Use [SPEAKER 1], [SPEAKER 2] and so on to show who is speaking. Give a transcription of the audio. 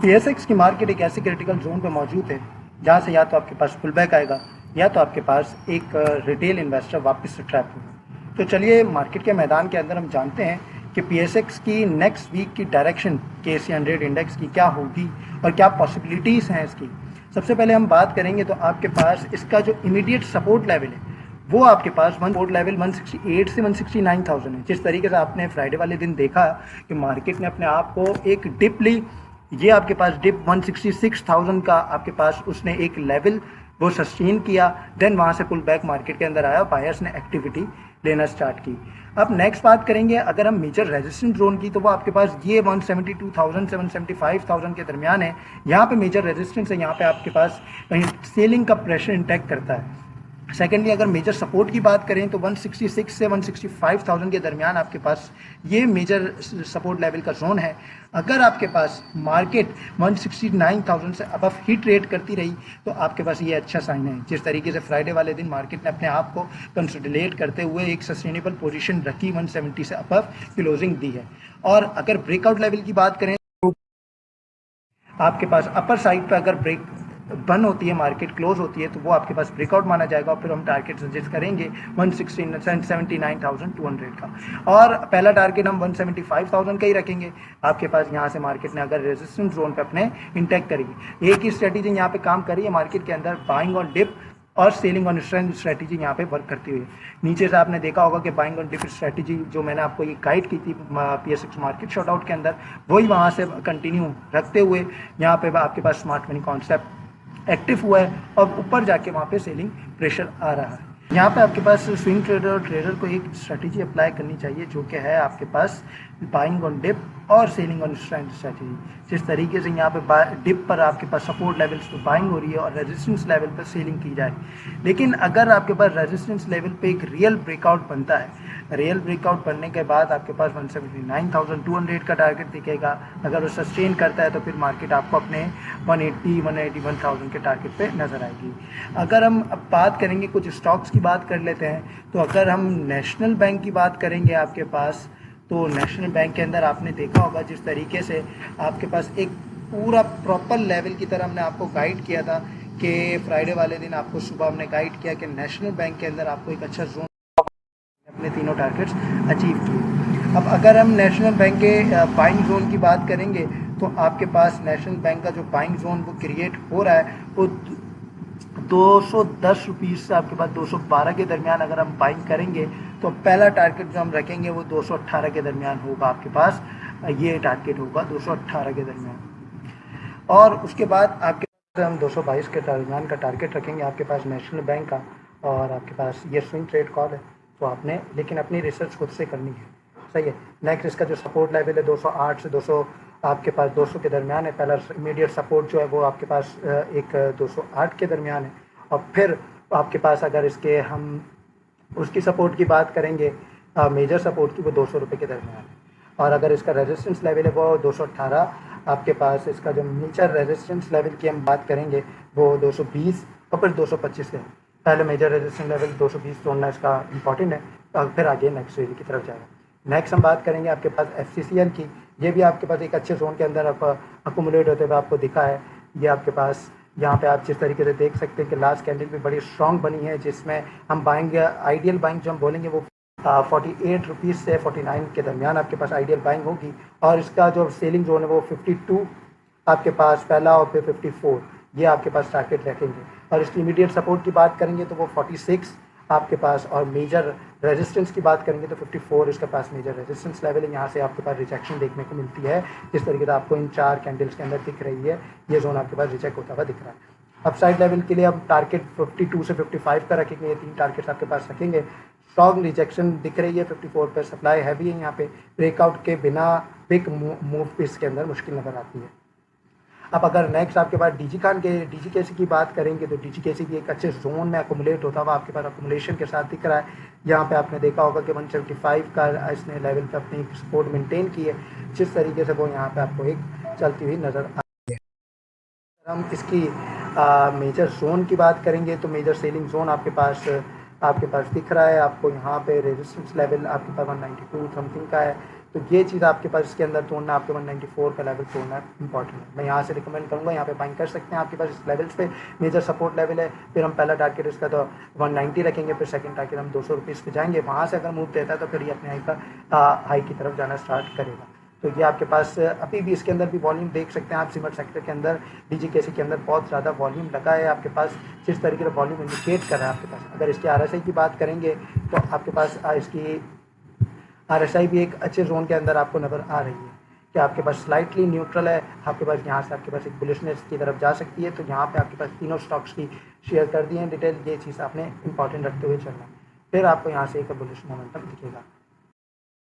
[SPEAKER 1] PSX की market एक ऐसे क्रिटिकल जोन पे मौजूद है जहाँ से या तो आपके पास पुल बैक आएगा या तो आपके पास एक रिटेल इन्वेस्टर वापस से ट्रैप होगा। तो चलिए मार्केट के मैदान के अंदर हम जानते हैं कि पीएसएक्स की नेक्स्ट वीक की डायरेक्शन केसी 100 इंडेक्स की क्या होगी और क्या पॉसिबिलिटीज़ हैं इसकी। सबसे पहले हम बात करेंगे तो आपके पास इसका जो इमीडिएट सपोर्ट लेवल है वो आपके पास सपोर्ट लेवल 168 से 169,000 है। जिस तरीके से आपने फ्राइडे वाले दिन देखा कि मार्केट ने अपने आप को एक डिप ली, ये आपके पास डिप 166,000 का आपके पास उसने एक लेवल वो सस्टेन किया, देन वहाँ से पुल बैक मार्केट के अंदर आया, बायर्स ने एक्टिविटी लेना स्टार्ट की। अब नेक्स्ट बात करेंगे अगर हम मेजर रेजिस्टेंस जोन की, तो वो आपके पास ये 172,000 से 175,000 के दरमियान है। यहाँ पे मेजर रेजिस्टेंस है, यहाँ पे आपके पास कहीं सेलिंग का प्रेशर इंटैक्ट करता है। सेकेंडली अगर मेजर सपोर्ट की बात करें तो 166 से 165,000 के दरमियान आपके पास ये मेजर सपोर्ट लेवल का जोन है। अगर आपके पास मार्केट 169,000 से अबव ही ट्रेड करती रही तो आपके पास ये अच्छा साइन है। जिस तरीके से फ्राइडे वाले दिन मार्केट ने अपने आप को कंसोलिडेट करते हुए एक सस्टेनेबल पोजीशन रखी, 170 से अबव क्लोजिंग दी है। और अगर ब्रेकआउट लेवल की बात करें तो आपके पास अपर साइड पर अगर ब्रेक बंद होती है, मार्केट क्लोज होती है, तो वो आपके पास ब्रेकआउट माना जाएगा और फिर हम टारगेट सजेस्ट करेंगे 179,200 का। और पहला टारगेट हम 175,000 का ही रखेंगे। आपके पास यहाँ से मार्केट ने अगर रेजिस्टेंस जोन पे अपने इंटैक्ट करेगी, एक ही स्ट्रेटेजी यहाँ पे काम करी है मार्केट के अंदर, बाइंग ऑन डिप और सेलिंग ऑन स्ट्रेंथ स्ट्रेटेजी यहाँ पे वर्क करती हुई। नीचे से आपने देखा होगा कि बाइंग ऑन डिप स्ट्रेटेजी जो मैंने आपको ये गाइड की थी पीएसएक्स मार्केट शॉर्टआउट के अंदर, वही वहाँ से कंटिन्यू रखते हुए यहाँ पे आपके पास स्मार्ट मनी कॉन्सेप्ट एक्टिव हुआ है और ऊपर जाके वहाँ पे सेलिंग प्रेशर आ रहा है। यहाँ पे आपके पास स्विंग ट्रेडर और ट्रेडर को एक स्ट्रेटेजी अप्लाई करनी चाहिए जो कि है आपके पास बाइंग ऑन डिप और सेलिंग ऑन स्ट्रेंथ स्ट्रेटेजी। जिस तरीके से यहाँ पे डिप पर आपके पास सपोर्ट लेवल्स पे बाइंग हो रही है और रेजिस्टेंस लेवल पर सेलिंग की जाए। लेकिन अगर आपके पास रेजिस्टेंस लेवल पे एक रियल ब्रेकआउट बनता है, रियल ब्रेकआउट बनने के बाद आपके पास 179,200 का टारगेट दिखेगा। अगर वो सस्टेन करता है तो फिर मार्केट आपको अपने 181,000 के टारगेट पे नज़र आएगी। अगर हम अब बात करेंगे कुछ स्टॉक्स की बात कर लेते हैं, तो अगर हम नेशनल बैंक की बात करेंगे आपके पास, तो नेशनल बैंक के अंदर आपने देखा होगा जिस तरीके से आपके पास एक पूरा प्रॉपर लेवल की तरह हमने आपको गाइड किया था कि फ्राइडे वाले दिन आपको सुबह हमने गाइड किया कि नेशनल बैंक के अंदर आपको एक अच्छा जोन अपने तीनों टारगेट्स अचीव किए। अब अगर हम नेशनल बैंक के बाइंग जोन की बात करेंगे तो आपके पास नेशनल बैंक का जो बाइंग जोन वो क्रिएट हो रहा है वो 210 रुपीज़ से आपके पास 212 के दरमियान अगर हम बाइंग करेंगे तो पहला टारगेट जो हम रखेंगे वो 218 के दरमियान होगा। आपके पास ये टारगेट होगा 218 के दरमियान। और उसके बाद आपके पास हम 222 के दरमियान का टारगेट रखेंगे आपके पास नेशनल बैंक का। और आपके पास ये स्विंग ट्रेड कॉल है, तो आपने लेकिन अपनी रिसर्च खुद से करनी है, सही है। नेक्स्ट इसका जो सपोर्ट लेवल है 208 से 200 आपके पास 200 के दरमियान है। पहला इमीडिएट सपोर्ट जो है वो आपके पास एक 208 के दरमियान है। और फिर आपके पास अगर इसके हम उसकी सपोर्ट की बात करेंगे मेजर सपोर्ट की, वो 200 रुपये के दरमियान है। और अगर इसका रेजिस्टेंस लेवल है वो 218। आपके पास इसका जो मेजर रेजिस्टेंस लेवल की हम बात करेंगे वो 220 और फिर 225 है। पहले मेजर रेजिस्टेंस लेवल 220 तोड़ना इसका इंपॉर्टेंट है और फिर आगे नेक्स्ट एरिया की तरफ जाएगा। नेक्स्ट हम बात करेंगे आपके पास FCCL की। ये भी आपके पास एक अच्छे जोन के अंदर अकोमोडेट होते हुए आपको दिखा है। ये आपके पास यहाँ पे आप जिस तरीके से देख सकते हैं कि लास्ट कैंडल भी बड़ी स्ट्रॉन्ग बनी है, जिसमें हम बाइंग आइडियल बाइंग जो हम बोलेंगे वो 48 रुपीज़ से 49 के दरमियान आपके पास आइडियल बाइंग होगी। और इसका जो सेलिंग जोन है वो 52 आपके पास पहला और फिर 54 ये आपके पास टारगेट रखेंगे। और इसकी इमीडिएट सपोर्ट की बात करेंगे तो वो 46 आपके पास, और मेजर रेजिस्टेंस की बात करेंगे तो 54 इसके पास मेजर रेजिस्टेंस लेवल है। यहाँ से आपके पास रिजेक्शन देखने को मिलती है, जिस तरीके से आपको इन 4 कैंडल्स के अंदर दिख रही है, ये जोन आपके पास रिजेक्ट होता हुआ दिख रहा है। अपसाइड लेवल के लिए अब टारगेट 52 से 55 का रखेंगे, ये 3 टारगेट्स आपके पास रखेंगे। स्ट्रॉन्ग रिजेक्शन दिख रही है 54 पर, सप्लाई हैवी है यहाँ पे, ब्रेकआउट के बिना बिग मूव पे इसके अंदर मुश्किल नज़र आती है। अब अगर नेक्स्ट आपके पास DGKC की बात करेंगे तो DGKC भी एक अच्छे जोन में अकोमुलेट होता हुआ आपके पास अकोमुलेशन के साथ दिख रहा है। यहाँ पे आपने देखा होगा कि 175 का इसने लेवल पे अपनी सपोर्ट मेंटेन की है, जिस तरीके से वो यहाँ पे आपको एक चलती हुई नज़र आती है। हम इसकी मेजर जोन की बात करेंगे तो मेजर सेलिंग जोन आपके पास दिख रहा है आपको। यहाँ पे रेजिस्टेंस लेवल आपके पास 192 समथिंग का है। तो ये चीज़ आपके पास इसके अंदर तोड़ना, आपके 194 का लेवल तोड़ना इंपॉर्टेंट है। मैं यहाँ से रिकमेंड करूँगा, यहाँ पे बाइंग कर सकते हैं। आपके पास इस लेवल्स पे मेजर सपोर्ट लेवल है। फिर हम पहला टारगेट इसका तो 190 रखेंगे, फिर सेकंड टारगेट हम 200 रुपीज़ पे जाएंगे। वहाँ से अगर मूव देता है तो फिर ये अपने हाई की तरफ जाना स्टार्ट करेगा। तो ये आपके पास अभी भी इसके अंदर भी वॉल्यूम देख सकते हैं आप। सिमट सेक्टर के अंदर डीजीकेसी के अंदर बहुत ज़्यादा वॉल्यूम लगा है आपके पास, जिस तरीके से वॉल्यूम इंडिकेट कर रहा है आपके पास। अगर इसके आरएसआई की बात करेंगे तो आपके पास इसकी आरएसआई भी एक अच्छे जोन के अंदर आपको नज़र आ रही है कि आपके पास स्लाइटली न्यूट्रल है। आपके पास यहाँ से आपके पास एक बुलिशनेस की तरफ जा सकती है। तो यहाँ पे आपके पास तीनों स्टॉक्स की शेयर कर दी है डिटेल। ये चीज़ आपने इंपॉर्टेंट रखते हुए चलना है, फिर आपको यहाँ से एक बुलिश मोमेंटम दिखेगा।